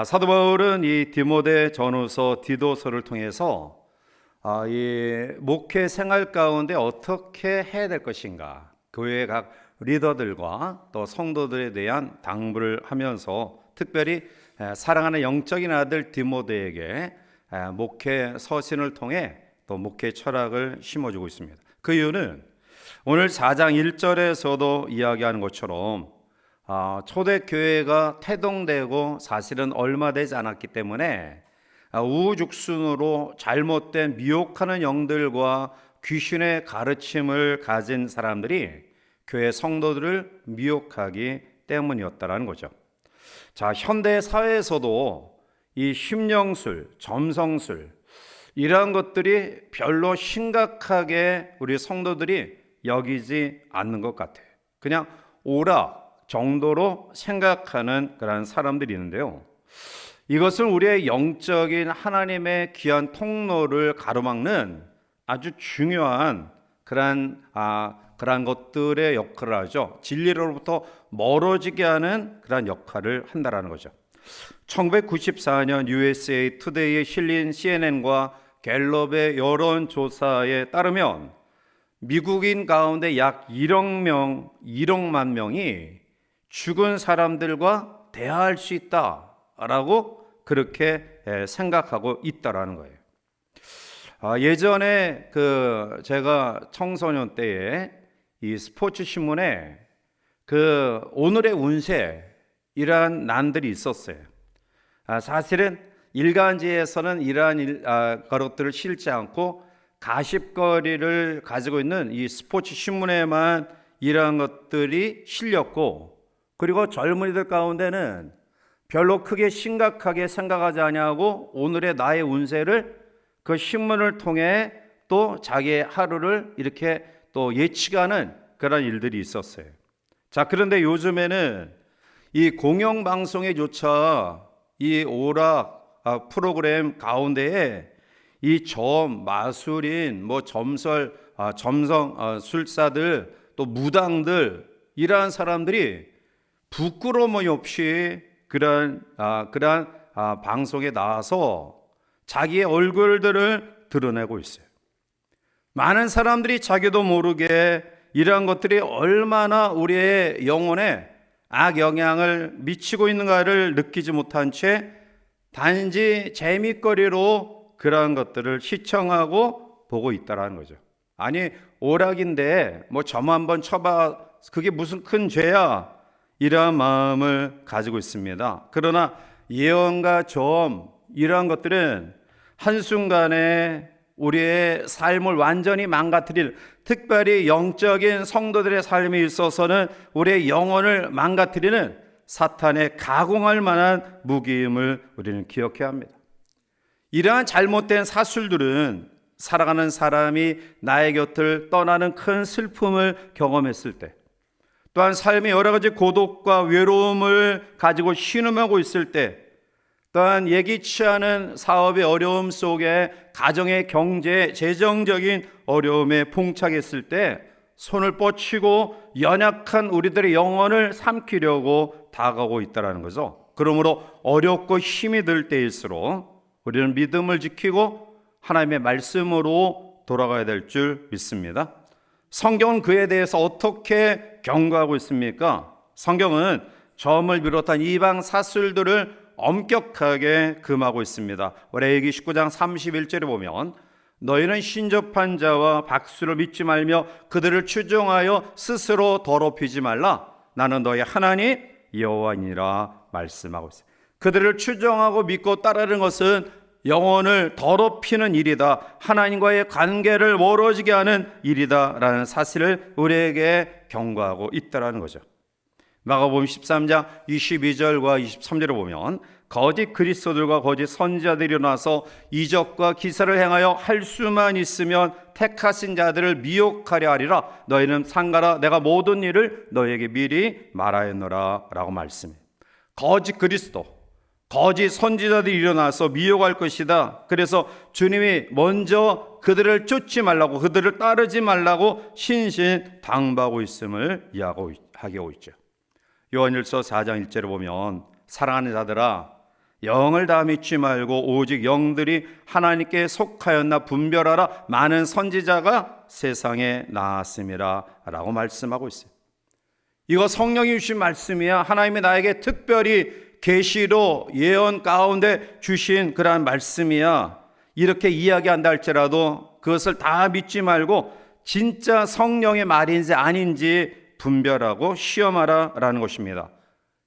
사도 바울은 이 디모데 전후서 디도서를 통해서 이 목회 생활 가운데 어떻게 해야 될 것인가, 교회 각 리더들과 또 성도들에 대한 당부를 하면서 특별히 사랑하는 영적인 아들 디모데에게 목회 서신을 통해 또 목회 철학을 심어주고 있습니다. 그 이유는 오늘 4장 1절에서도 이야기하는 것처럼 초대교회가 태동되고 사실은 얼마 되지 않았기 때문에 우후죽순으로 잘못된 미혹하는 영들과 귀신의 가르침을 가진 사람들이 교회 성도들을 미혹하기 때문이었다라는 거죠. 자, 현대 사회에서도 이 심령술, 점성술 이러한 것들이 별로 심각하게 우리 성도들이 여기지 않는 것 같아요. 그냥 오락 정도로 생각하는 그런 사람들이 있는데요. 이것은 우리의 영적인 하나님의 귀한 통로를 가로막는 아주 중요한 그런 것들의 역할을 하죠. 진리로부터 멀어지게 하는 그런 역할을 한다라는 거죠. 1994년 USA 투데이에 실린 CNN과 갤럽의 여론조사에 따르면 미국인 가운데 약 1억만 명이 죽은 사람들과 대화할 수 있다라고 그렇게 생각하고 있다라는 거예요. 예전에 제가 청소년 때에 이 스포츠 신문에 오늘의 운세 이러한 난들이 있었어요. 사실은 일간지에서는 이러한 것들을 실지 않고 가십거리를 가지고 있는 이 스포츠 신문에만 이러한 것들이 실렸고, 그리고 젊은이들 가운데는 별로 크게 심각하게 생각하지 아니하고 오늘의 나의 운세를 그 신문을 통해 또 자기의 하루를 이렇게 또 예측하는 그런 일들이 있었어요. 자, 그런데 요즘에는 이 공영방송에조차 이 오락 프로그램 가운데에 이 마술인, 점성술사들, 또 무당들 이러한 사람들이 부끄러움이 없이 그러한 방송에 나와서 자기의 얼굴들을 드러내고 있어요. 많은 사람들이 자기도 모르게 이러한 것들이 얼마나 우리의 영혼에 악영향을 미치고 있는가를 느끼지 못한 채 단지 재미거리로 그러한 것들을 시청하고 보고 있다라는 거죠. 아니, 오락인데 점 한번 쳐봐, 그게 무슨 큰 죄야, 이러한 마음을 가지고 있습니다. 그러나 예언과 점 이러한 것들은 한순간에 우리의 삶을 완전히 망가뜨릴, 특별히 영적인 성도들의 삶에 있어서는 우리의 영혼을 망가뜨리는 사탄의 가공할 만한 무기임을 우리는 기억해야 합니다. 이러한 잘못된 사술들은 살아가는 사람이 나의 곁을 떠나는 큰 슬픔을 경험했을 때, 또한 삶의 여러 가지 고독과 외로움을 가지고 신음하고 있을 때, 또한 예기치 않은 사업의 어려움 속에 가정의 경제, 재정적인 어려움에 봉착했을 때 손을 뻗치고 연약한 우리들의 영혼을 삼키려고 다가오고 있다는 거죠. 그러므로 어렵고 힘이 들 때일수록 우리는 믿음을 지키고 하나님의 말씀으로 돌아가야 될 줄 믿습니다. 성경은 그에 대해서 어떻게 경고하고 있습니까? 성경은 점을 비롯한 이방 사술들을 엄격하게 금하고 있습니다. 레위기 19장 31절에 보면 너희는 신접한 자와 박수를 믿지 말며 그들을 추종하여 스스로 더럽히지 말라. 나는 너희 하나님 여호와니라 말씀하고 있어요. 그들을 추종하고 믿고 따르는 것은 영혼을 더럽히는 일이다, 하나님과의 관계를 멀어지게 하는 일이다 라는 사실을 우리에게 경고하고 있다는 거죠. 마가복음 13장 22절과 23절을 보면 거짓 그리스도들과 거짓 선지자들이 일어나서 이적과 기사를 행하여 할 수만 있으면 택하신 자들을 미혹하려 하리라. 너희는 상가라, 내가 모든 일을 너희에게 미리 말하였노라 라고 말씀해요. 거짓 그리스도, 거짓 선지자들이 일어나서 미혹할 것이다. 그래서 주님이 먼저 그들을 쫓지 말라고, 그들을 따르지 말라고 신신당부하고 있음을 이야기하고 있죠. 요한일서 4장 1절에 보면 사랑하는 자들아, 영을 다 믿지 말고 오직 영들이 하나님께 속하였나 분별하라. 많은 선지자가 세상에 나왔음이라 라고 말씀하고 있어요. 이거 성령이 주신 말씀이야. 하나님이 나에게 특별히 계시로 예언 가운데 주신 그러한 말씀이야. 이렇게 이야기한다 할지라도 그것을 다 믿지 말고 진짜 성령의 말인지 아닌지 분별하고 시험하라 라는 것입니다.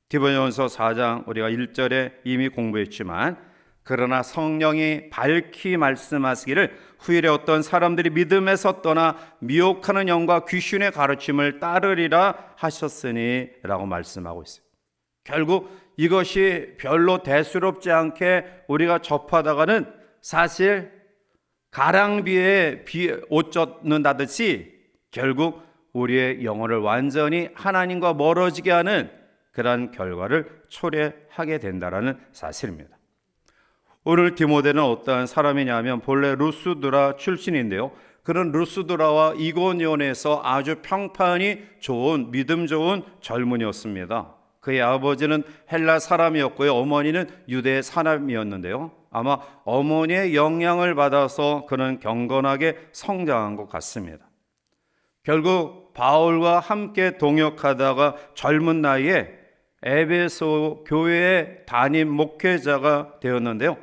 디모데전서 4장 우리가 1절에 이미 공부했지만 그러나 성령이 밝히 말씀하시기를 후일에 어떤 사람들이 믿음에서 떠나 미혹하는 영과 귀신의 가르침을 따르리라 하셨으니 라고 말씀하고 있어요. 결국 이것이 별로 대수롭지 않게 우리가 접하다가는 사실 가랑비에 옷 젖는다듯이 결국 우리의 영혼을 완전히 하나님과 멀어지게 하는 그러한 결과를 초래하게 된다라는 사실입니다. 오늘 디모데는 어떠한 사람이냐면 본래 루스드라 출신인데요. 그런 루스드라와 이고니온에서 아주 평판이 좋은 믿음 좋은 젊은이였습니다. 그의 아버지는 헬라 사람이었고요. 어머니는 유대 사람이었는데요. 아마 어머니의 영향을 받아서 그는 경건하게 성장한 것 같습니다. 결국 바울과 함께 동역하다가 젊은 나이에 에베소 교회의 담임 목회자가 되었는데요.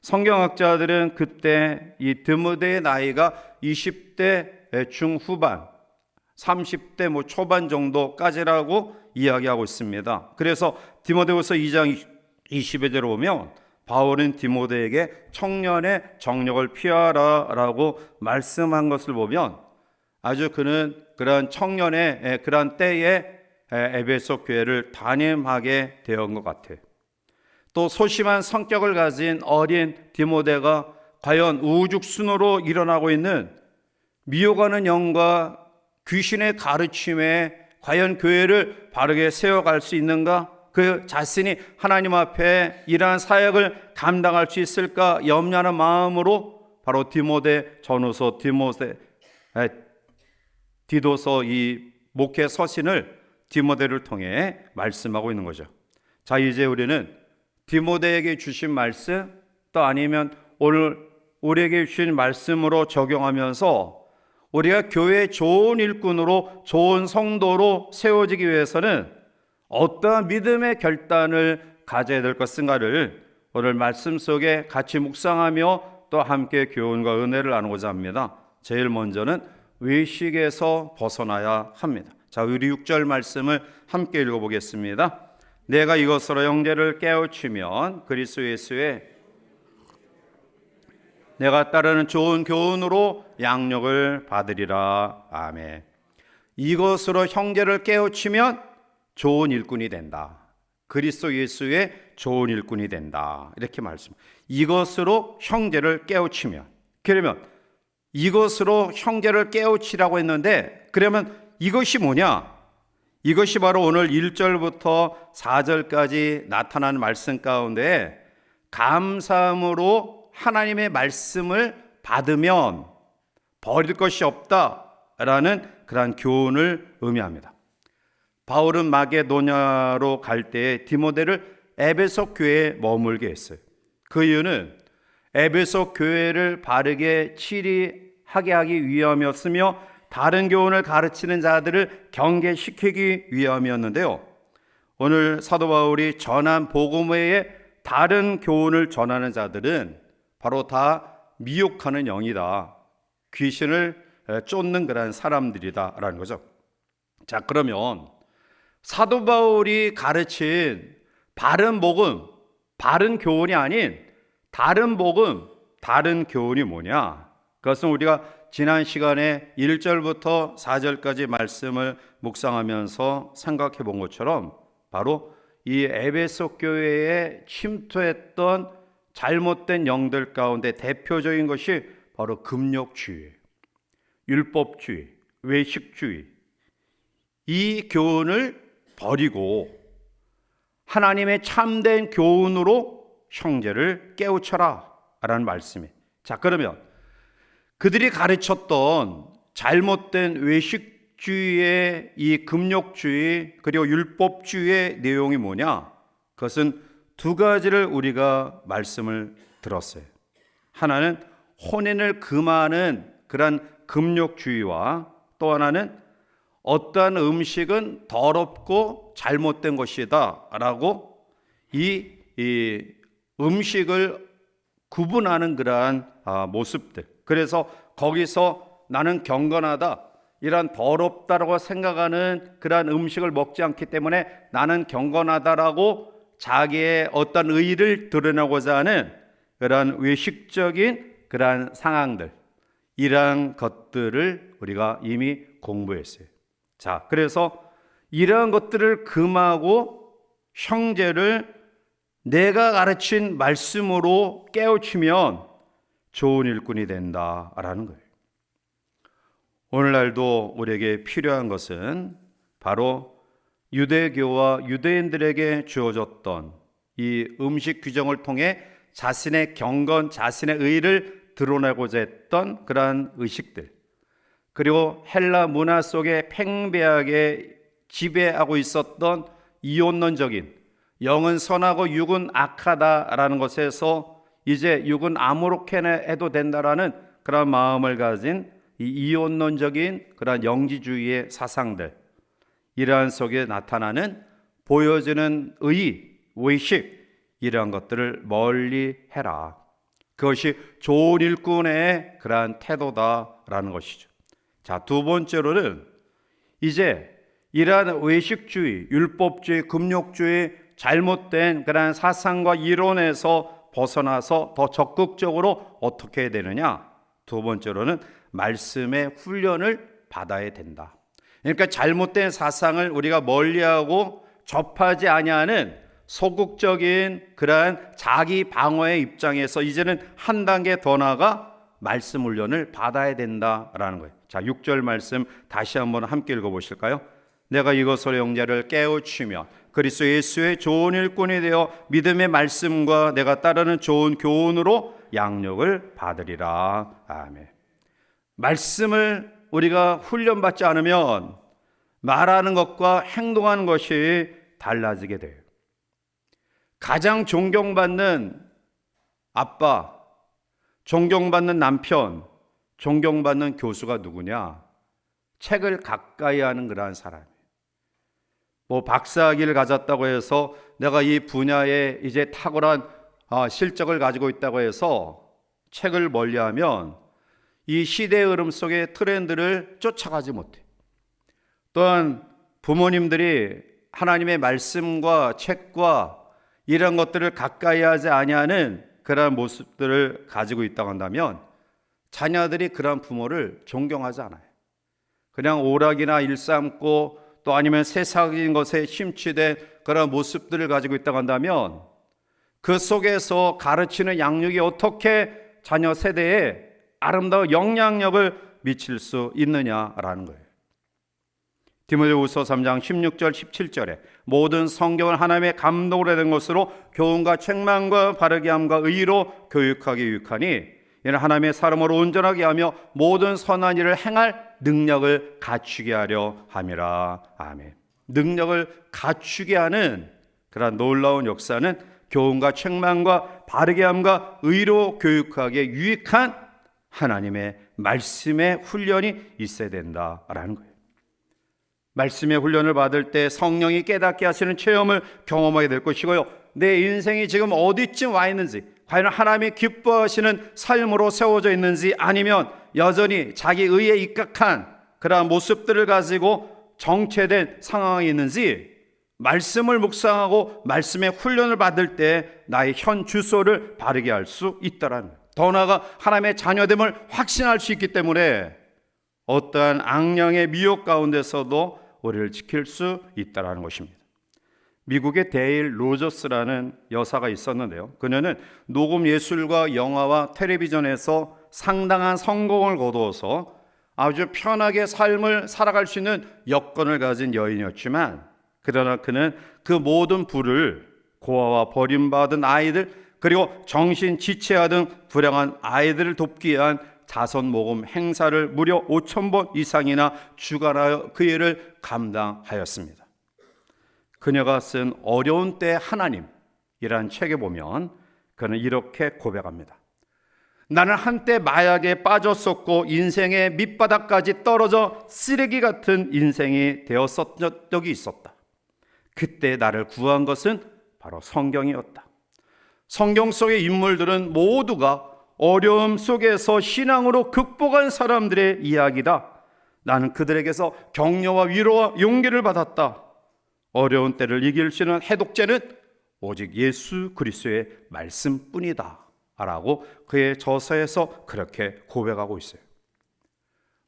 성경학자들은 그때 이 디모데의 나이가 20대 중후반, 30대 초반 정도까지라고 이야기하고 있습니다. 그래서 디모데후서 2장 20절에 보면 바울은 디모데에게 청년의 정력을 피하라라고 말씀한 것을 보면 아주 그는 그러한 청년의 그러한 때에 에베소 교회를 담임하게 되었던 것 같아요. 또 소심한 성격을 가진 어린 디모데가 과연 우죽순으로 일어나고 있는 미혹하는 영과 귀신의 가르침에 과연 교회를 바르게 세워갈 수 있는가? 그 자신이 하나님 앞에 이러한 사역을 감당할 수 있을까 염려하는 마음으로 바로 디모데 전후서 디도서 이 목회 서신을 디모데를 통해 말씀하고 있는 거죠. 자, 이제 우리는 디모데에게 주신 말씀 또 아니면 오늘 우리에게 주신 말씀으로 적용하면서 우리가 교회의 좋은 일꾼으로 좋은 성도로 세워지기 위해서는 어떠한 믿음의 결단을 가져야 될 것인가를 오늘 말씀 속에 같이 묵상하며 또 함께 교훈과 은혜를 나누고자 합니다. 제일 먼저는 외식에서 벗어나야 합니다. 자, 우리 6절 말씀을 함께 읽어보겠습니다. 내가 이것으로 형제를 깨우치면 그리스도 예수의 내가 따르는 좋은 교훈으로 양육을 받으리라. 아멘. 이것으로 형제를 깨우치면 좋은 일꾼이 된다. 그리스도 예수의 좋은 일꾼이 된다. 이렇게 말씀. 이것으로 형제를 깨우치면. 그러면 이것으로 형제를 깨우치라고 했는데 그러면 이것이 뭐냐? 이것이 바로 오늘 1절부터 4절까지 나타난 말씀 가운데 감사함으로 하나님의 말씀을 받으면 버릴 것이 없다라는 그러한 교훈을 의미합니다. 바울은 마게도냐로 갈 때 디모데를 에베소 교회에 머물게 했어요. 그 이유는 에베소 교회를 바르게 치리하게 하기 위함이었으며 다른 교훈을 가르치는 자들을 경계시키기 위함이었는데요. 오늘 사도 바울이 전한 복음 외에 다른 교훈을 전하는 자들은 바로 다 미혹하는 영이다. 귀신을 쫓는 그런 사람들이다라는 거죠. 자, 그러면 사도 바울이 가르친 바른 복음, 바른 교훈이 아닌 다른 복음, 다른 교훈이 뭐냐? 그것은 우리가 지난 시간에 1절부터 4절까지 말씀을 묵상하면서 생각해 본 것처럼 바로 이 에베소 교회에 침투했던 잘못된 영들 가운데 대표적인 것이 바로 금욕주의, 율법주의, 외식주의, 이 교훈을 버리고 하나님의 참된 교훈으로 형제를 깨우쳐라 라는 말씀이에요. 자, 그러면 그들이 가르쳤던 잘못된 외식주의의 이 금욕주의 그리고 율법주의의 내용이 뭐냐? 그것은 두 가지를 우리가 말씀을 들었어요. 하나는 혼인을 금하는 그런 금욕주의와 또 하나는 어떠한 음식은 더럽고 잘못된 것이다 라고 이 음식을 구분하는 그러한 모습들. 그래서 거기서 나는 경건하다, 이런 더럽다라고 생각하는 그러한 음식을 먹지 않기 때문에 나는 경건하다라고 자기의 어떤 의의를 드러내고자 하는 그러한 외식적인 그러한 상황들, 이러한 것들을 우리가 이미 공부했어요. 자, 그래서 이러한 것들을 금하고 형제를 내가 가르친 말씀으로 깨우치면 좋은 일꾼이 된다라는 거예요. 오늘날도 우리에게 필요한 것은 바로 유대교와 유대인들에게 주어졌던 이 음식 규정을 통해 자신의 경건, 자신의 의를 드러내고자 했던 그러한 의식들, 그리고 헬라 문화 속에 팽배하게 지배하고 있었던 이혼론적인 영은 선하고 육은 악하다라는 것에서 이제 육은 아무렇게나 해도 된다라는 그런 마음을 가진 이 이혼론적인 그런 영지주의의 사상들, 이러한 속에 나타나는 보여지는 의의, 외식, 이러한 것들을 멀리 해라. 그것이 좋은 일꾼의 그러한 태도다라는 것이죠. 자, 두 번째로는 이제 이러한 외식주의, 율법주의, 금욕주의, 잘못된 그러한 사상과 이론에서 벗어나서 더 적극적으로 어떻게 해야 되느냐? 두 번째로는 말씀의 훈련을 받아야 된다. 그러니까 잘못된 사상을 우리가 멀리하고 접하지 아니하는 소극적인 그러한 자기 방어의 입장에서 이제는 한 단계 더 나아가 말씀 훈련을 받아야 된다라는 거예요. 자, 6절 말씀 다시 한번 함께 읽어보실까요? 내가 이것으로 형제를 깨우치며 그리스도 예수의 좋은 일꾼이 되어 믿음의 말씀과 내가 따르는 좋은 교훈으로 양육을 받으리라. 아멘. 말씀을 우리가 훈련받지 않으면 말하는 것과 행동하는 것이 달라지게 돼요. 가장 존경받는 아빠, 존경받는 남편, 존경받는 교수가 누구냐? 책을 가까이 하는 그러한 사람이에요. 뭐 박사학위를 가졌다고 해서 내가 이 분야에 이제 탁월한 실적을 가지고 있다고 해서 책을 멀리하면 이 시대의 흐름 속의 트렌드를 쫓아가지 못해. 또한 부모님들이 하나님의 말씀과 책과 이런 것들을 가까이 하지 아니하는 그러한 모습들을 가지고 있다고 한다면 자녀들이 그러한 부모를 존경하지 않아요. 그냥 오락이나 일삼고 또 아니면 세상적인 것에 심취된 그런 모습들을 가지고 있다고 한다면 그 속에서 가르치는 양육이 어떻게 자녀 세대에 아름다운 영향력을 미칠 수 있느냐라는 거예요. 디모데후서 3장 16절 17절에 모든 성경을 하나님의 감동으로 된 것으로 교훈과 책망과 바르게 함과 의로 교육하기 유익하니 이는 하나님의 사람으로 온전하게 하며 모든 선한 일을 행할 능력을 갖추게 하려 함이라. 아멘. 능력을 갖추게 하는 그런 놀라운 역사는 교훈과 책망과 바르게 함과 의로 교육하기에 유익한 하나님의 말씀의 훈련이 있어야 된다라는 거예요. 말씀의 훈련을 받을 때 성령이 깨닫게 하시는 체험을 경험하게 될 것이고요. 내 인생이 지금 어디쯤 와 있는지, 과연 하나님이 기뻐하시는 삶으로 세워져 있는지, 아니면 여전히 자기 의에 입각한 그러한 모습들을 가지고 정체된 상황이 있는지, 말씀을 묵상하고 말씀의 훈련을 받을 때 나의 현 주소를 바르게 할 수 있다라는, 더 나아가 하나님의 자녀됨을 확신할 수 있기 때문에 어떠한 악령의 미혹 가운데서도 우리를 지킬 수 있다라는 것입니다. 미국의 데일 로저스라는 여사가 있었는데요. 그녀는 녹음 예술과 영화와 텔레비전에서 상당한 성공을 거두어서 아주 편하게 삶을 살아갈 수 있는 여건을 가진 여인이었지만, 그러나 그는 그 모든 부를 고아와 버림받은 아이들, 그리고 정신 지체아 등 불행한 아이들을 돕기 위한 자선 모금 행사를 무려 5,000번 이상이나 주관하여 그 일을 감당하였습니다. 그녀가 쓴 어려운 때 하나님, 이라는 책에 보면 그는 이렇게 고백합니다. 나는 한때 마약에 빠졌었고 인생의 밑바닥까지 떨어져 쓰레기 같은 인생이 되었었던 적이 있었다. 그때 나를 구한 것은 바로 성경이었다. 성경 속의 인물들은 모두가 어려움 속에서 신앙으로 극복한 사람들의 이야기다. 나는 그들에게서 격려와 위로와 용기를 받았다. 어려운 때를 이길 수 있는 해독제는 오직 예수 그리스도의 말씀뿐이다 라고 그의 저서에서 그렇게 고백하고 있어요.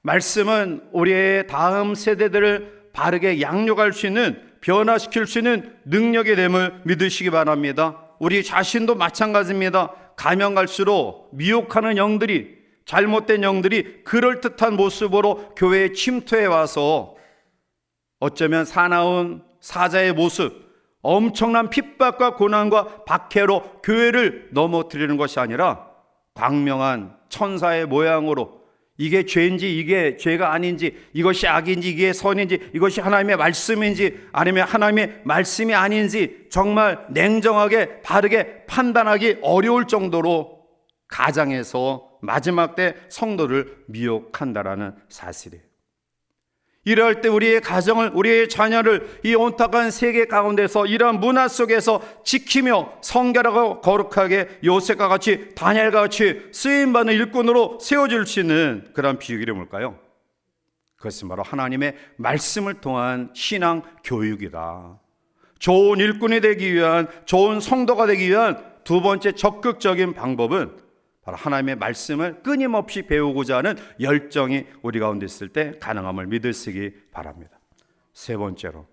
말씀은 우리의 다음 세대들을 바르게 양육할 수 있는, 변화시킬 수 있는 능력이 됨을 믿으시기 바랍니다. 우리 자신도 마찬가지입니다. 가면 갈수록 미혹하는 영들이, 잘못된 영들이 그럴듯한 모습으로 교회에 침투해 와서 어쩌면 사나운 사자의 모습, 엄청난 핍박과 고난과 박해로 교회를 넘어뜨리는 것이 아니라 광명한 천사의 모양으로 이게 죄인지 이게 죄가 아닌지, 이것이 악인지 이게 선인지, 이것이 하나님의 말씀인지 아니면 하나님의 말씀이 아닌지 정말 냉정하게 바르게 판단하기 어려울 정도로 가장해서 마지막 때 성도를 미혹한다라는 사실이에요. 이럴 때 우리의 가정을, 우리의 자녀를 이 온탁한 세계 가운데서 이러한 문화 속에서 지키며 성결하고 거룩하게 요셉과 같이 다니엘과 같이 쓰임받는 일꾼으로 세워질 수 있는 그런 비유가 뭘까요? 그것은 바로 하나님의 말씀을 통한 신앙 교육이다. 좋은 일꾼이 되기 위한, 좋은 성도가 되기 위한 두 번째 적극적인 방법은 바로 하나님의 말씀을 끊임없이 배우고자 하는 열정이 우리 가운데 있을 때 가능함을 믿으시기 바랍니다. 세 번째로,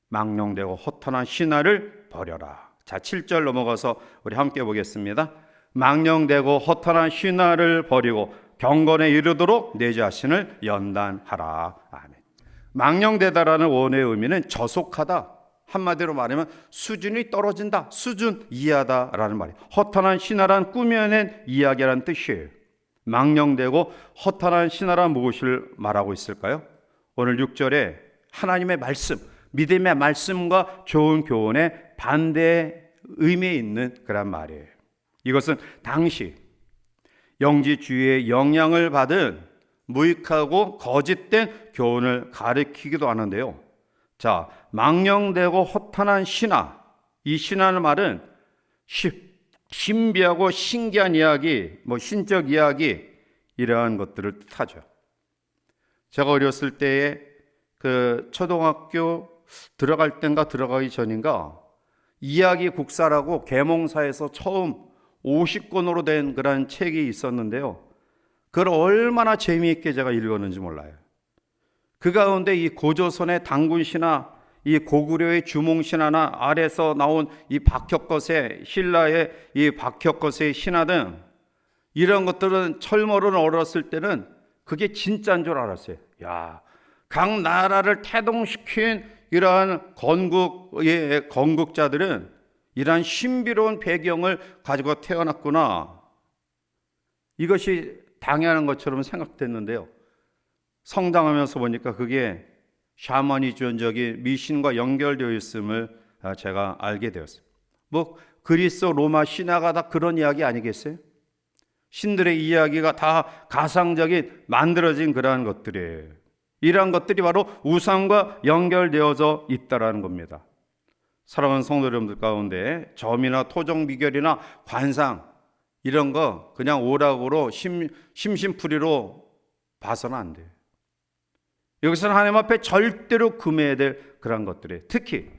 망령되고 허탄한 신화를 버려라. 자, 7절 넘어가서 우리 함께 보겠습니다. 망령되고 허탄한 신화를 버리고 경건에 이르도록 내 자신을 연단하라. 아멘. 망령되다라는 원어의 의미는 저속하다, 한마디로 말하면 수준이 떨어진다, 수준 이하다라는 말이에요. 허탄한 신화란 꾸며낸 이야기라는 뜻이에요. 망령되고 허탄한 신화란 무엇을 말하고 있을까요? 오늘 6절에 하나님의 말씀, 믿음의 말씀과 좋은 교훈의 반대 의미에 있는 그런 말이에요. 이것은 당시 영지주의의 영향을 받은 무익하고 거짓된 교훈을 가리키기도 하는데요. 자, 망령되고 허탄한 신화, 이 신화는 말은 신비하고 신기한 이야기, 신적 이야기, 이러한 것들을 뜻하죠. 제가 어렸을 때에 그 초등학교 들어갈 땐가 들어가기 전인가 이야기 국사라고 계몽사에서 처음 50권으로 된 그런 책이 있었는데요. 그걸 얼마나 재미있게 제가 읽었는지 몰라요. 그 가운데 이 고조선의 당군신화, 이 고구려의 주몽신화나 아래서 나온 이 박혁것의 신라의 이 박혁것의 신화 등 이런 것들은 철모를 어렸을 때는 그게 진짜인 줄 알았어요. 야, 각 나라를 태동시킨 이러한 건국자들은 이러한 신비로운 배경을 가지고 태어났구나. 이것이 당연한 것처럼 생각됐는데요. 성장하면서 보니까 그게 샤머니즘적인 미신과 연결되어 있음을 제가 알게 되었어요. 그리스 로마 신화가 다 그런 이야기 아니겠어요? 신들의 이야기가 다 가상적인 만들어진 그러한 것들이에요. 이러한 것들이 바로 우상과 연결되어져 있다라는 겁니다. 사랑하는 성도 여러분들 가운데 점이나 토종 미결이나 관상 이런 거 그냥 오락으로 심심풀이로 봐서는 안 돼요. 여기서는 하나님 앞에 절대로 금해야 될 그런 것들이에요. 특히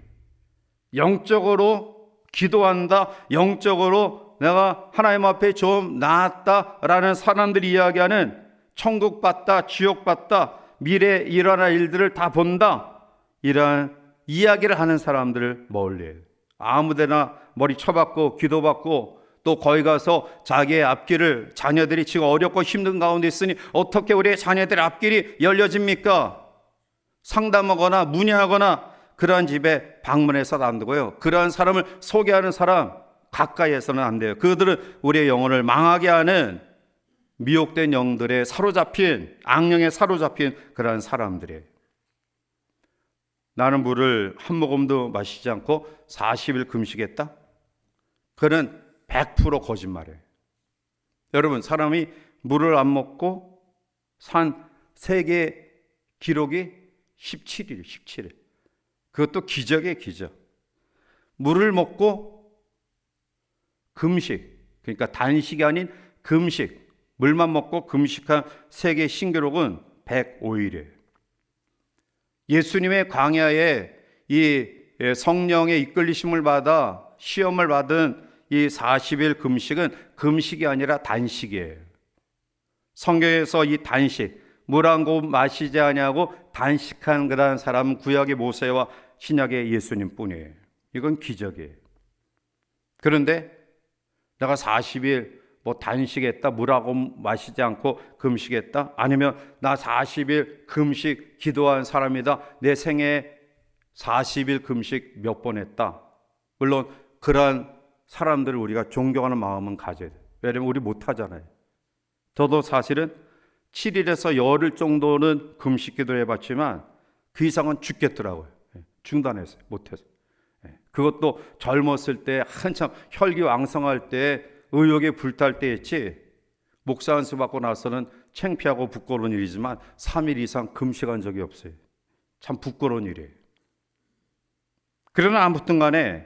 영적으로 기도한다, 영적으로 내가 하나님 앞에 좀 나았다라는 사람들이 이야기하는 천국 봤다, 지옥 봤다, 미래에 일어날 일들을 다 본다, 이러한 이야기를 하는 사람들을 멀리해요. 아무데나 머리 쳐박고 기도받고 또 거기 가서 자기의 앞길을, 자녀들이 지금 어렵고 힘든 가운데 있으니 어떻게 우리의 자녀들의 앞길이 열려집니까? 상담하거나 문의하거나 그러한 집에 방문해서는 안 되고요. 그러한 사람을 소개하는 사람 가까이에서는 안 돼요. 그들은 우리의 영혼을 망하게 하는 미혹된 영들에 사로잡힌, 악령에 사로잡힌 그러한 사람들이에요. 나는 물을 한 모금도 마시지 않고 40일 금식했다? 그는 100% 거짓말이에요. 여러분, 사람이 물을 안 먹고 산 세계 기록이 17일이에요. 17일. 그것도 기적이에요. 기적. 물을 먹고 금식, 그러니까 단식이 아닌 금식, 물만 먹고 금식한 세계 신기록은 105일이에요. 예수님의 광야에 이 성령의 이끌리심을 받아 시험을 받은 이 40일 금식은 금식이 아니라 단식이에요. 성경에서 이 단식, 물 한 컵 마시지 아니하고 단식한 그런 사람은 구약의 모세와 신약의 예수님뿐이에요. 이건 기적이에요. 그런데 내가 40일 단식했다, 물 한 컵 마시지 않고 금식했다, 아니면 나 40일 금식 기도한 사람이다, 내 생애 40일 금식 몇 번 했다. 물론 그러한 사람들을 우리가 존경하는 마음은 가져야 돼요. 왜냐하면 우리 못하잖아요. 저도 사실은 7일에서 열흘 정도는 금식 기도를 해봤지만 그 이상은 죽겠더라고요. 중단했어요. 못해서. 그것도 젊었을 때, 한참 혈기왕성할 때, 의욕에 불탈 때 했지, 목사 안수 받고 나서는 창피하고 부끄러운 일이지만 3일 이상 금식한 적이 없어요. 참 부끄러운 일이에요. 그러나 아무튼 간에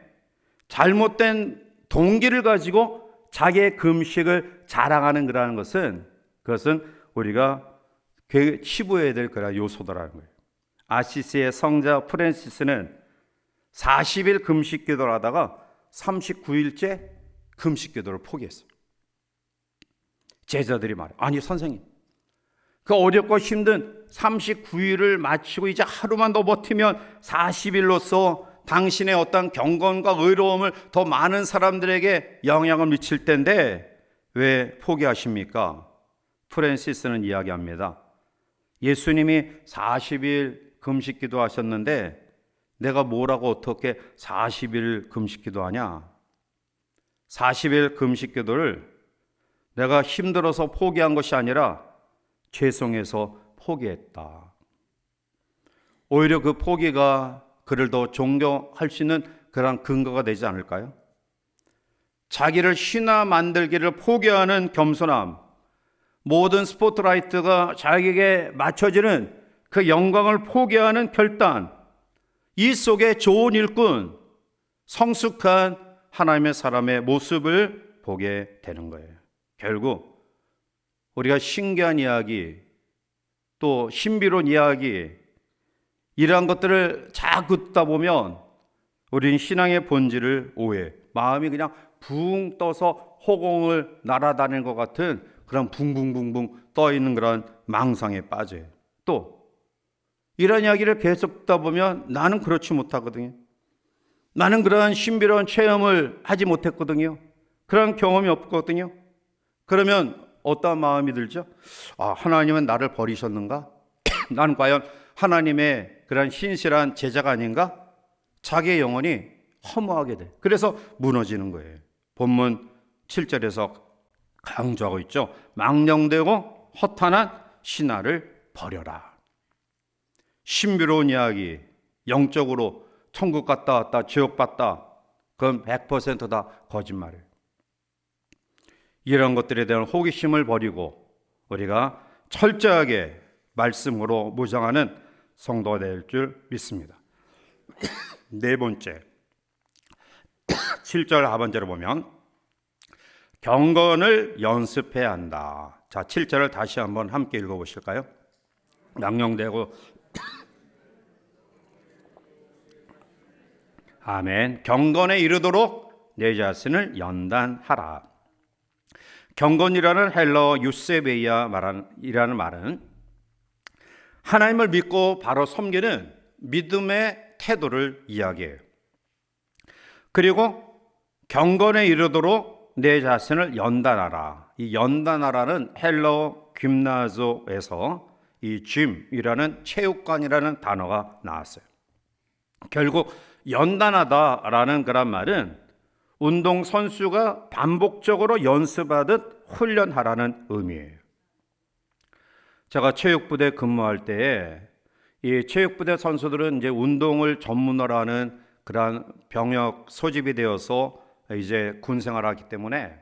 잘못된 동기를 가지고 자기의 금식을 자랑하는 그러한 것은, 그것은 우리가 치부해야 될 그런 요소다라는 거예요. 아시시의 성자 프란시스는 40일 금식 기도를 하다가 39일째 금식 기도를 포기했어요. 제자들이 말해요. 아니 선생님, 그 어렵고 힘든 39일을 마치고 이제 하루만 더 버티면 40일로서 당신의 어떤 경건과 의로움을 더 많은 사람들에게 영향을 미칠 텐데 왜 포기하십니까? 프란시스는 이야기합니다. 예수님이 40일 금식 기도하셨는데 내가 뭐라고 어떻게 40일 금식 기도하냐? 40일 금식 기도를 내가 힘들어서 포기한 것이 아니라 죄송해서 포기했다. 오히려 그 포기가 그를 더 존경할 수 있는 그런 근거가 되지 않을까요? 자기를 신화 만들기를 포기하는 겸손함, 모든 스포트라이트가 자기에게 맞춰지는 그 영광을 포기하는 결단, 이 속에 좋은 일꾼, 성숙한 하나님의 사람의 모습을 보게 되는 거예요. 결국 우리가 신기한 이야기, 또 신비로운 이야기, 이러한 것들을 자꾸 듣다 보면 우리는 신앙의 본질을 오해, 마음이 그냥 붕 떠서 허공을 날아다니는 것 같은 그런 붕붕붕붕 떠있는 그런 망상에 빠져요. 또 이런 이야기를 계속 듣다 보면 나는 그렇지 못하거든요. 나는 그러한 신비로운 체험을 하지 못했거든요. 그런 경험이 없거든요. 그러면 어떠한 마음이 들죠? 아, 하나님은 나를 버리셨는가? 나는 과연 하나님의 그런 신실한 제자가 아닌가? 자기의 영혼이 허무하게 돼. 그래서 무너지는 거예요. 본문 7절에서 강조하고 있죠. 망령되고 허탄한 신화를 버려라. 신비로운 이야기, 영적으로 천국 갔다 왔다, 지옥 갔다, 그건 100% 다 거짓말이에요. 이런 것들에 대한 호기심을 버리고 우리가 철저하게 말씀으로 무장하는 성도가 될 줄 믿습니다. 네 번째, 7절 하반절을 보면 경건을 연습해야 한다. 자, 7절을 다시 한번 함께 읽어보실까요? 망령되고 아멘. 경건에 이르도록 내 자신을 연단하라. 경건이라는 헬러 유세베이아이라는 말은 하나님을 믿고 바로 섬기는 믿음의 태도를 이야기해요. 그리고 경건에 이르도록 내 자신을 연단하라. 이 연단하라는 헬러 김나조에서 이 짐이라는 체육관이라는 단어가 나왔어요. 결국 연단하다라는 그런 말은 운동 선수가 반복적으로 연습하듯 훈련하라는 의미예요. 제가 체육부대 근무할 때에 이 체육부대 선수들은 이제 운동을 전문으로 하는 그런 병역 소집이 되어서 이제 군 생활하기 때문에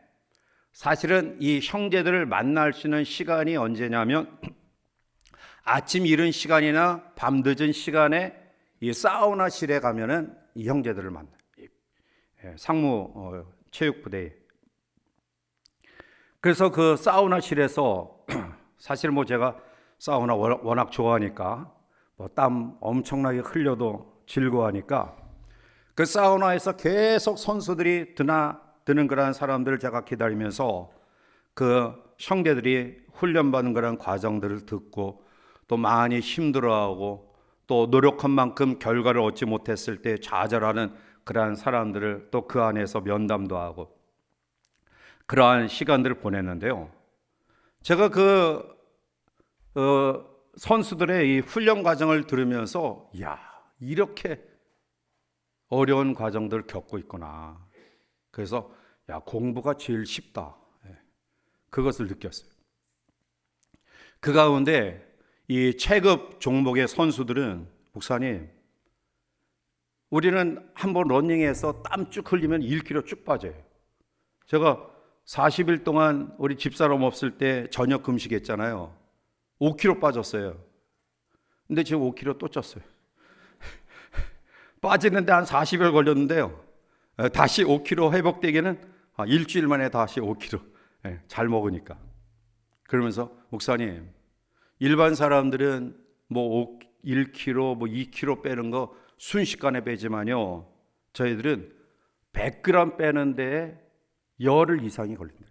사실은 이 형제들을 만날 수 있는 시간이 언제냐면 아침 이른 시간이나 밤 늦은 시간에 이 사우나실에 가면은 이 형제들을 만나요. 상무 체육부대에. 그래서 그 사우나실에서 사실 뭐 제가 사우나 워낙 좋아하니까 뭐 땀 엄청나게 흘려도 즐거워하니까 그 사우나에서 계속 선수들이 드는 그런 사람들을 제가 기다리면서 그 형제들이 훈련받는 그런 과정들을 듣고 또 많이 힘들어하고 또 노력한 만큼 결과를 얻지 못했을 때 좌절하는 그러한 사람들을 또 그 안에서 면담도 하고 그러한 시간들을 보냈는데요. 제가 선수들의 이 훈련 과정을 들으면서 이렇게 어려운 과정들을 겪고 있구나. 그래서 공부가 제일 쉽다. 그것을 느꼈어요. 그 가운데 이 체급 종목의 선수들은 목사님, 우리는 한번 러닝해서 땀 쭉 흘리면 1kg 쭉 빠져요. 제가 40일 동안 우리 집사람 없을 때 저녁 금식했잖아요. 5kg 빠졌어요. 근데 지금 5kg 또 쪘어요. 빠지는데 한 40일 걸렸는데요. 다시 5kg 회복되기는 일주일 만에 다시 5kg. 잘 먹으니까. 그러면서 목사님, 일반 사람들은 뭐 1kg, 뭐 2kg 빼는 거 순식간에 빼지만요. 저희들은 100g 빼는데 열흘 이상이 걸린대요.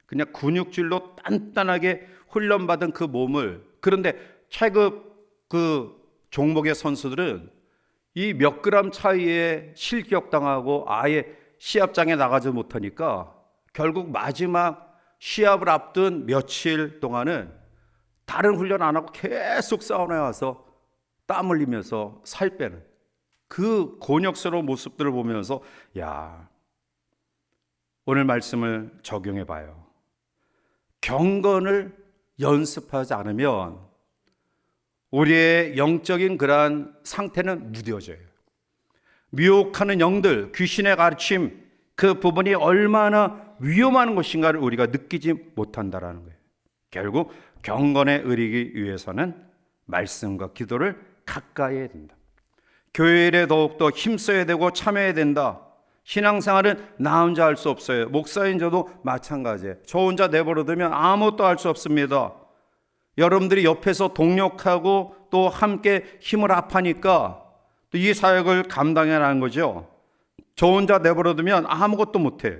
그냥 근육질로 단단하게 훈련받은 그 몸을, 그런데 체급 그 종목의 선수들은 이 몇 그램 차이에 실격당하고 아예 시합장에 나가지 못하니까 결국 마지막 시합을 앞둔 며칠 동안은 다른 훈련 안 하고 계속 사우나에 와서 땀 흘리면서 살 빼는 그 곤욕스러운 모습들을 보면서 오늘 말씀을 적용해 봐요. 경건을 연습하지 않으면 우리의 영적인 그러한 상태는 무뎌져요. 미혹하는 영들, 귀신의 가르침, 그 부분이 얼마나 위험한 것인가를 우리가 느끼지 못한다라는 거예요. 결국 경건에 이르기 위해서는 말씀과 기도를 가까이 해야 된다. 교회에 더욱더 힘써야 되고 참여해야 된다. 신앙생활은 나 혼자 할 수 없어요. 목사인 저도 마찬가지예요. 저 혼자 내버려두면 아무것도 할 수 없습니다. 여러분들이 옆에서 동력하고 또 함께 힘을 합하니까 또 이 사역을 감당해라는 거죠. 저 혼자 내버려두면 아무것도 못해요.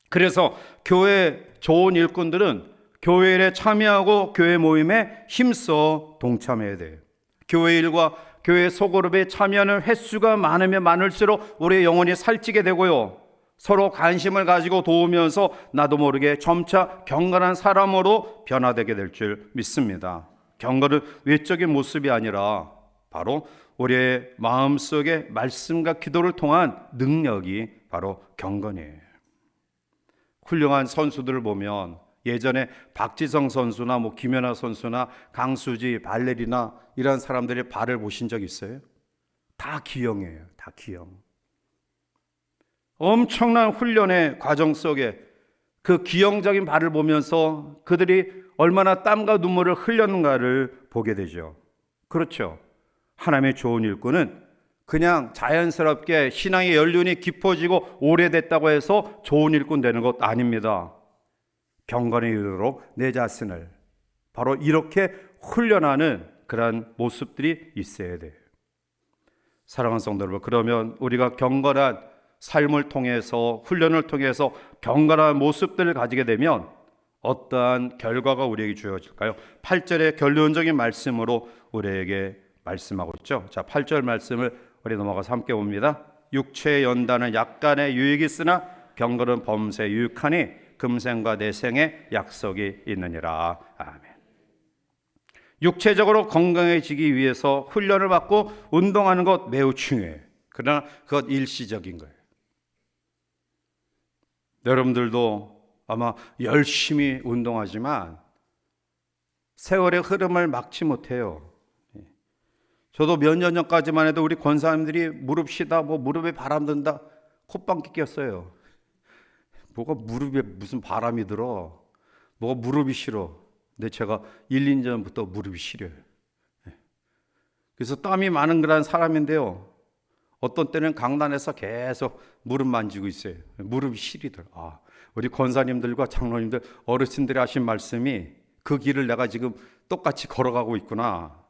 그래서 교회 좋은 일꾼들은 교회 일에 참여하고 교회 모임에 힘써 동참해야 돼요. 교회 일과 교회 소그룹에 참여하는 횟수가 많으면 많을수록 우리의 영혼이 살찌게 되고요. 서로 관심을 가지고 도우면서 나도 모르게 점차 경건한 사람으로 변화되게 될 줄 믿습니다. 경건은 외적인 모습이 아니라 바로 우리의 마음속에 말씀과 기도를 통한 능력이 바로 경건이에요. 훌륭한 선수들을 보면 예전에 박지성 선수나 김연아 선수나 강수지, 발레리나 이런 사람들의 발을 보신 적 있어요? 다 기형이에요. 다 기형. 엄청난 훈련의 과정 속에 그 기형적인 발을 보면서 그들이 얼마나 땀과 눈물을 흘렸는가를 보게 되죠. 그렇죠. 하나님의 좋은 일꾼은 그냥 자연스럽게 신앙의 연륜이 깊어지고 오래됐다고 해서 좋은 일꾼 되는 것 아닙니다. 경건에 이르도록 내 자신을 바로 이렇게 훈련하는 그런 모습들이 있어야 돼요. 사랑하는 성도 여러분, 그러면 우리가 경건한 삶을 통해서 훈련을 통해서 경건한 모습들을 가지게 되면 어떠한 결과가 우리에게 주어질까요? 8절의 결론적인 말씀으로 우리에게 말씀하고 있죠. 자, 8절 말씀을 우리 넘어가서 함께 봅니다. 육체의 연단은 약간의 유익이 있으나 경건은 범사에 유익하니 금생과 내생에 약속이 있느니라. 아멘. 육체적으로 건강해지기 위해서 훈련을 받고 운동하는 것 매우 중요해요. 그러나 그것 일시적인 거예요. 여러분들도 아마 열심히 운동하지만 세월의 흐름을 막지 못해요. 저도 몇 년 전까지만 해도 우리 권사님들이 무릎 쉬다 무릎에 바람 든다 콧방귀 꼈어요. 뭐가 무릎에 무슨 바람이 들어. 뭐가 무릎이 시려. 근데 제가 1, 2년 전부터 무릎이 시려요. 그래서 땀이 많은 그런 사람인데요. 어떤 때는 강단에서 계속 무릎 만지고 있어요. 무릎이 시리더라. 우리 권사님들과 장로님들, 어르신들이 하신 말씀이 그 길을 내가 지금 똑같이 걸어가고 있구나.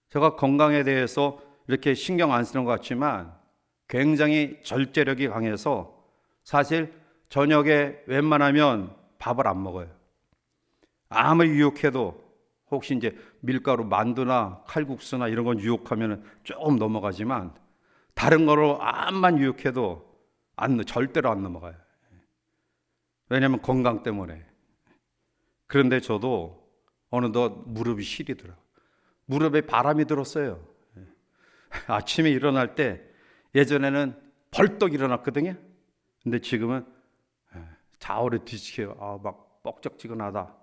제가 건강에 대해서 이렇게 신경 안 쓰는 것 같지만 굉장히 절제력이 강해서 사실 저녁에 웬만하면 밥을 안 먹어요. 아무리 유혹해도 혹시 이제 밀가루 만두나 칼국수나 이런 건 유혹하면 조금 넘어가지만 다른 거로 암만 유혹해도 절대로 안 넘어가요. 왜냐하면 건강 때문에. 그런데 저도 어느덧 무릎이 시리더라고요. 무릎에 바람이 들었어요. 아침에 일어날 때 예전에는 벌떡 일어났거든요. 근데 지금은 좌우를 뒤치켜요. 막 뻑적지근하다.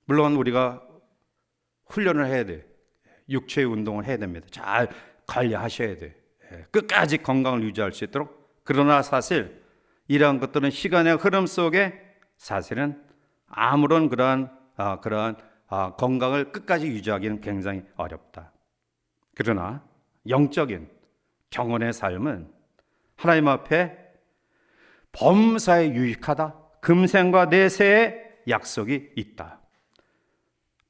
물론 우리가 훈련을 해야 돼. 육체의 운동을 해야 됩니다. 잘 관리하셔야 돼. 끝까지 건강을 유지할 수 있도록. 그러나 사실 이러한 것들은 시간의 흐름 속에 사실은 아무런 그러한 건강을 끝까지 유지하기는 굉장히 어렵다. 그러나 영적인 경건의 삶은 하나님 앞에 범사에 유익하다. 금생과 내세의 약속이 있다.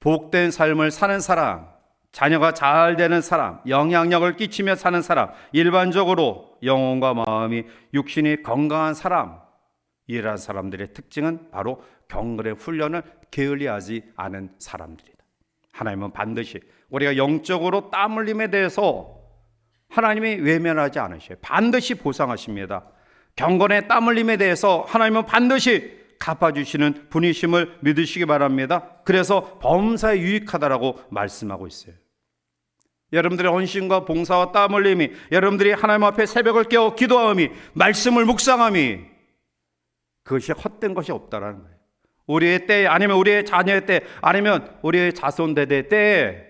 복된 삶을 사는 사람, 자녀가 잘 되는 사람, 영향력을 끼치며 사는 사람, 일반적으로 영혼과 마음이 육신이 건강한 사람, 이러한 사람들의 특징은 바로 경건의 훈련을 게을리하지 않은 사람들이다. 하나님은 반드시 우리가 영적으로 땀 흘림에 대해서 하나님이 외면하지 않으셔요. 반드시 보상하십니다. 경건의 땀 흘림에 대해서 하나님은 반드시 갚아주시는 분이심을 믿으시기 바랍니다. 그래서 범사에 유익하다라고 말씀하고 있어요. 여러분들의 헌신과 봉사와 땀 흘림이, 여러분들이 하나님 앞에 새벽을 깨어 기도함이, 말씀을 묵상함이, 그것이 헛된 것이 없다라는 거예요. 우리의 때, 아니면 우리의 자녀의 때, 아니면 우리의 자손대대 때에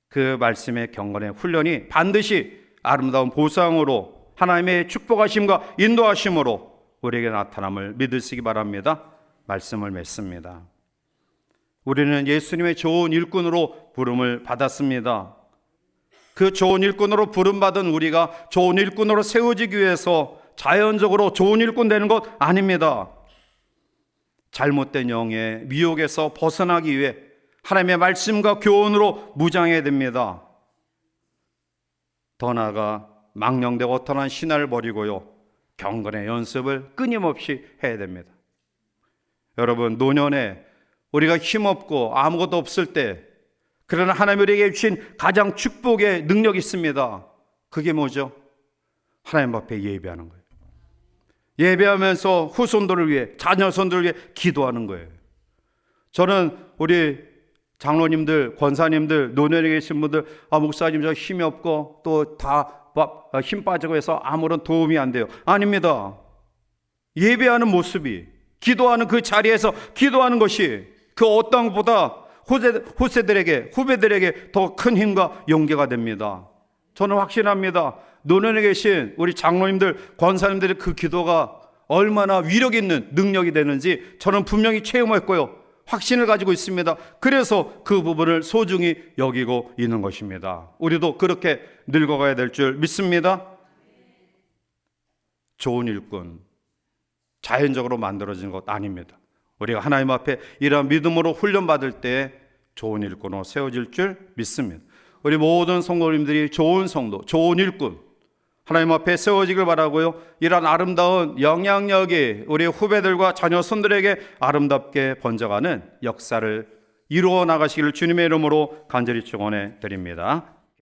그 말씀의 경건의 훈련이 반드시 아름다운 보상으로 하나님의 축복하심과 인도하심으로 우리에게 나타남을 믿으시기 바랍니다. 말씀을 맺습니다. 우리는 예수님의 좋은 일꾼으로 부름을 받았습니다. 그 좋은 일꾼으로 부름받은 우리가 좋은 일꾼으로 세워지기 위해서 자연적으로 좋은 일꾼 되는 것 아닙니다. 잘못된 영의 미혹에서 벗어나기 위해 하나님의 말씀과 교훈으로 무장해야 됩니다. 더 나아가 망령되고 어떠한 신화를 버리고요, 경건의 연습을 끊임없이 해야 됩니다. 여러분, 노년에 우리가 힘없고 아무것도 없을 때, 그러나 하나님이 우리에게 주신 가장 축복의 능력이 있습니다. 그게 뭐죠? 하나님 앞에 예배하는 거예요. 예배하면서 후손들을 위해, 자녀손들을 위해 기도하는 거예요. 저는 우리 장로님들, 권사님들, 노년에 계신 분들, 목사님 저 힘이 없고 또 다 힘 빠지고 해서 아무런 도움이 안 돼요. 아닙니다. 예배하는 모습이, 기도하는 그 자리에서 기도하는 것이 그 어떤 것보다 후배들에게 더 큰 힘과 용기가 됩니다. 저는 확신합니다. 노년에 계신 우리 장로님들, 권사님들의 그 기도가 얼마나 위력 있는 능력이 되는지 저는 분명히 체험했고요, 확신을 가지고 있습니다. 그래서 그 부분을 소중히 여기고 있는 것입니다. 우리도 그렇게 늙어가야 될 줄 믿습니다. 좋은 일꾼, 자연적으로 만들어진 것 아닙니다. 우리가 하나님 앞에 이러한 믿음으로 훈련받을 때 좋은 일꾼으로 세워질 줄 믿습니다. 우리 모든 성도님들이 좋은 성도, 좋은 일꾼, 하나님 앞에 세워지길 바라고요, 이러한 아름다운 영향력이 우리 후배들과 자녀 손들에게 아름답게 번져가는 역사를 이루어 나가시기를 주님의 이름으로 간절히 축원해 드립니다.